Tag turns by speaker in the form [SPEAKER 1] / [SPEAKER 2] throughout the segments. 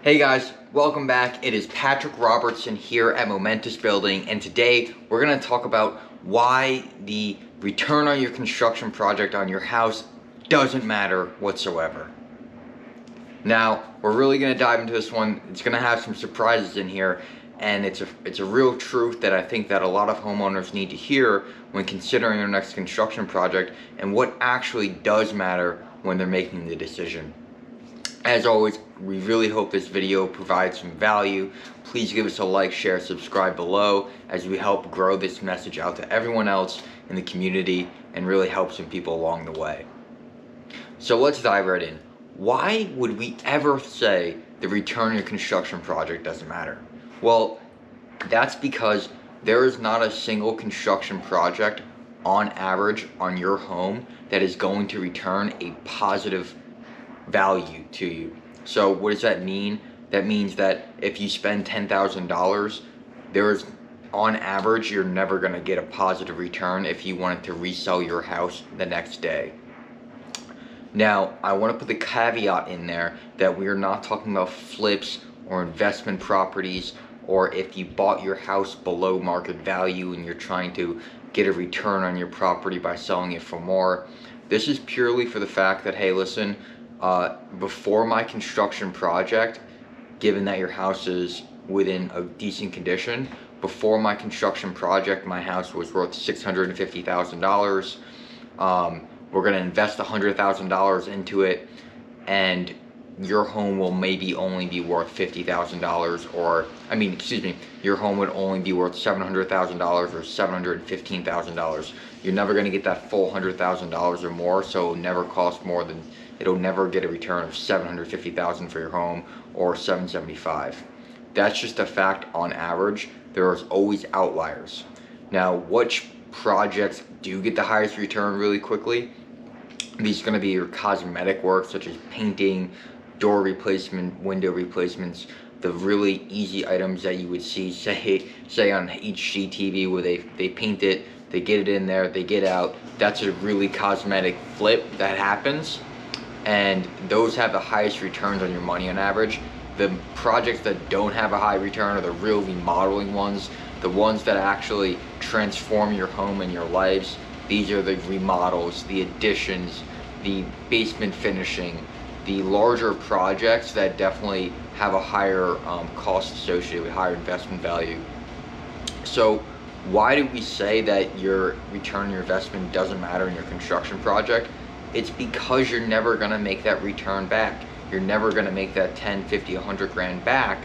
[SPEAKER 1] Hey guys, welcome back. It is Patrick Robertson here at Momentous Building, and today we're going to talk about why the return on your construction project on your house doesn't matter whatsoever. Now, we're really going to dive into this one. It's going to have some surprises in here, and it's a real truth that I think that a lot of homeowners need to hear when considering their next construction project and what actually does matter when they're making the decision. As always, we really hope this video provides some value. Please give us a like, share, subscribe below as we help grow this message out to everyone else in the community and really help some people along the way. So let's dive right in. Why would we ever say the return on your construction project doesn't matter? Well, that's because there is not a single construction project on average on your home that is going to return a positive value to you. So what does that mean? That means that if you spend $10,000, there's on average you're never going to get a positive return if you wanted to resell your house the next day. Now, I want to put the caveat in there that we are not talking about flips or investment properties, or if you bought your house below market value and you're trying to get a return on your property by selling it for more. This is purely for the fact that, hey, listen, before my construction project, given that your house is within a decent condition, before my construction project, my house was worth $650,000. We're going to invest $100,000 into it, and your home will maybe only be worth $50,000, or your home would only be worth $700,000 or $715,000. You're never going to get that full $100,000 or more, so it'll never cost more than, it'll never get a return of $750,000 for your home or $775,000. That's just a fact on average. There is always outliers. Now, which projects do get the highest return really quickly? These are going to be your cosmetic work such as painting, door replacement, window replacements, the really easy items that you would see say on HGTV where they paint it, they get it in there, they get out. That's a really cosmetic flip that happens, and those have the highest returns on your money on average. The projects that don't have a high return are the real remodeling ones, the ones that actually transform your home and your lives. These are the remodels, the additions, the basement finishing, the larger projects that definitely have a higher cost associated with higher investment value. So why do we say that your return on your investment doesn't matter in your construction project? It's because you're never going to make that return back. You're never going to make that 10, 50, 100 grand back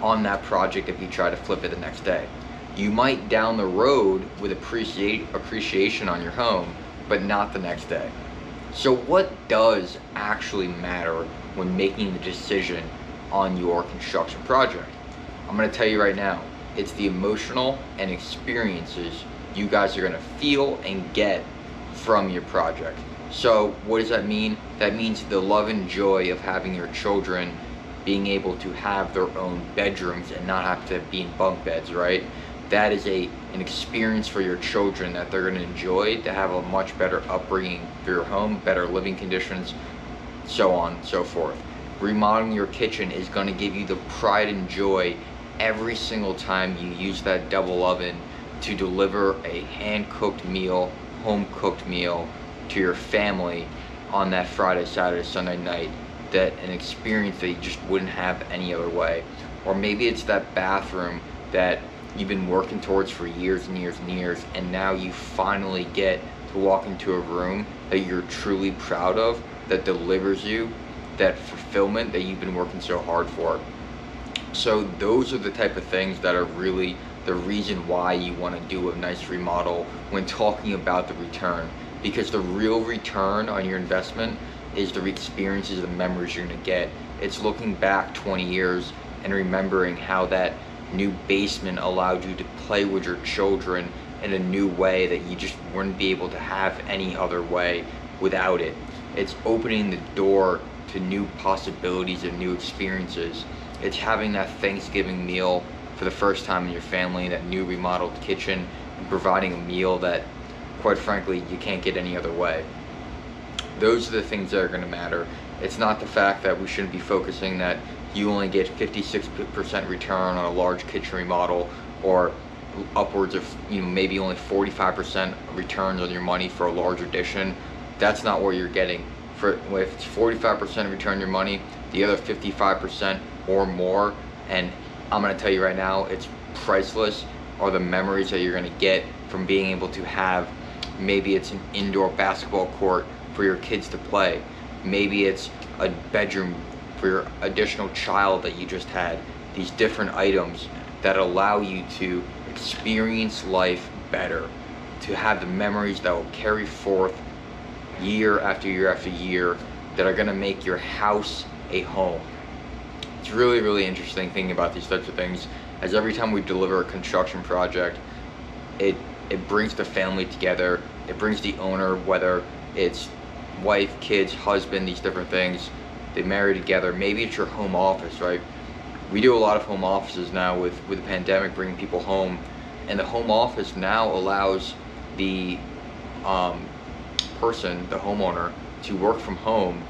[SPEAKER 1] on that project if you try to flip it the next day. You might down the road with appreciation on your home, but not the next day. So what does actually matter when making the decision on your construction project? I'm going to tell you right now, it's the emotional and experiences you guys are going to feel and get from your project. So what does that mean? That means the love and joy of having your children being able to have their own bedrooms and not have to be in bunk beds, right? That is an experience for your children that they're going to enjoy, to have a much better upbringing for your home, better living conditions, so on and so forth. Remodeling your kitchen is going to give you the pride and joy every single time you use that double oven to deliver a hand-cooked meal, home-cooked meal to your family on that Friday, Saturday, Sunday night. That an experience that you just wouldn't have any other way. Or maybe it's that bathroom that you've been working towards for years and years and years, and now you finally get to walk into a room that you're truly proud of, that delivers you that fulfillment that you've been working so hard for. So those are the type of things that are really the reason why you want to do a nice remodel when talking about the return, because the real return on your investment is the experiences and the memories you're going to get. It's looking back 20 years and remembering how that new basement allowed you to play with your children in a new way that you just wouldn't be able to have any other way without it. It's opening the door to new possibilities and new experiences. It's having that Thanksgiving meal for the first time in your family, that new remodeled kitchen, and providing a meal that, quite frankly, you can't get any other way. Those are the things that are going to matter. It's not the fact that we shouldn't be focusing that you only get 56% return on a large kitchen remodel, or upwards of maybe only 45% returns on your money for a large addition. That's not what you're getting. If it's 45% return on your money, the other 55% or more, and I'm gonna tell you right now, it's priceless, are the memories that you're gonna get from being able to have, maybe it's an indoor basketball court for your kids to play, maybe it's a bedroom for your additional child that you just had. These different items that allow you to experience life better, to have the memories that will carry forth year after year after year, that are gonna make your house a home. It's really, really interesting thinking about these types of things, as every time we deliver a construction project, it brings the family together, it brings the owner, whether it's wife, kids, husband, these different things, they marry together. Maybe it's your home office, right? We do a lot of home offices now with the pandemic, bringing people home, and the home office now allows the person, the homeowner, to work from home,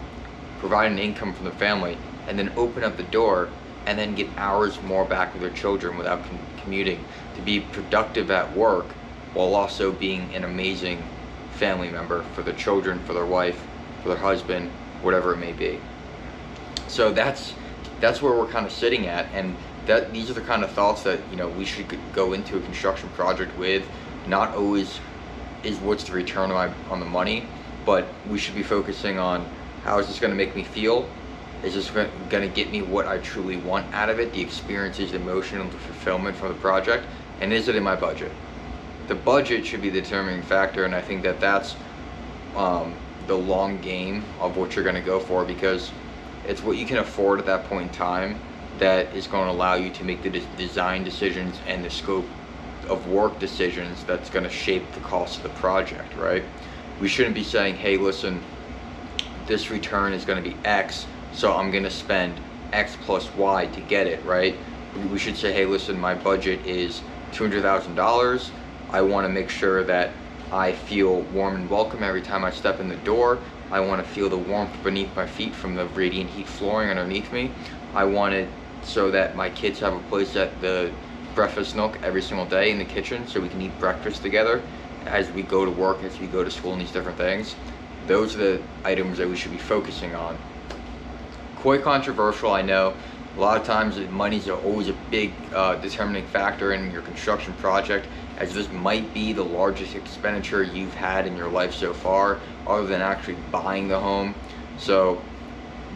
[SPEAKER 1] provide an income from the family, and then open up the door and then get hours more back with their children without commuting, to be productive at work while also being an amazing family member for their children, for their wife, for their husband, whatever it may be. So that's where we're kind of sitting at, and these are the kind of thoughts that we should go into a construction project with. Not always is what's the return on the money, but we should be focusing on, how is this going to make me feel? Is this going to get me what I truly want out of it, the experiences, the emotion, and the fulfillment from the project, and is it in my budget? The budget should be the determining factor, and I think that's the long game of what you're going to go for, because it's what you can afford at that point in time that is going to allow you to make the design decisions and the scope of work decisions that's going to shape the cost of the project, right? We shouldn't be saying, hey, listen, this return is going to be X, so I'm going to spend X plus Y to get it, right? We should say, hey, listen, my budget is $200,000. I want to make sure that I feel warm and welcome every time I step in the door. I want to feel the warmth beneath my feet from the radiant heat flooring underneath me. I want it so that my kids have a place at the breakfast nook every single day in the kitchen, so we can eat breakfast together as we go to work, as we go to school, and these different things. Those are the items that we should be focusing on. Quite controversial, I know. A lot of times money's always a big determining factor in your construction project, as this might be the largest expenditure you've had in your life so far, other than actually buying the home. So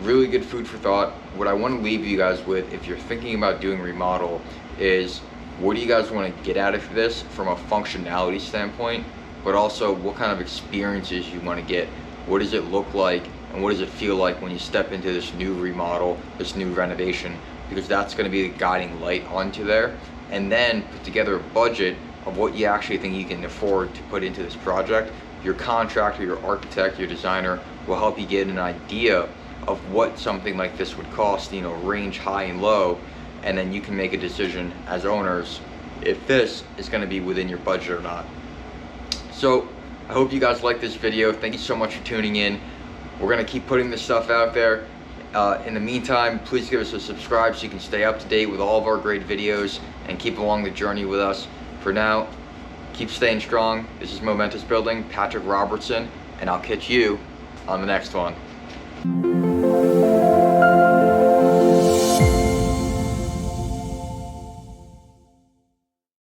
[SPEAKER 1] really good food for thought. What I want to leave you guys with, if you're thinking about doing remodel, is what do you guys want to get out of this from a functionality standpoint, but also what kind of experiences you want to get. What does it look like, and what does it feel like when you step into this new remodel, this new renovation? Because that's going to be the guiding light onto there. And then put together a budget of what you actually think you can afford to put into this project. Your contractor, your architect, your designer will help you get an idea of what something like this would cost, range high and low, and then you can make a decision as owners if this is going to be within your budget or not. So I hope you guys like this video. Thank you so much for tuning in. We're going to keep putting this stuff out there. In the meantime, please give us a subscribe so you can stay up to date with all of our great videos and keep along the journey with us. For now, keep staying strong. This is Momentous Building, Patrick Robertson, and I'll catch you on the next one.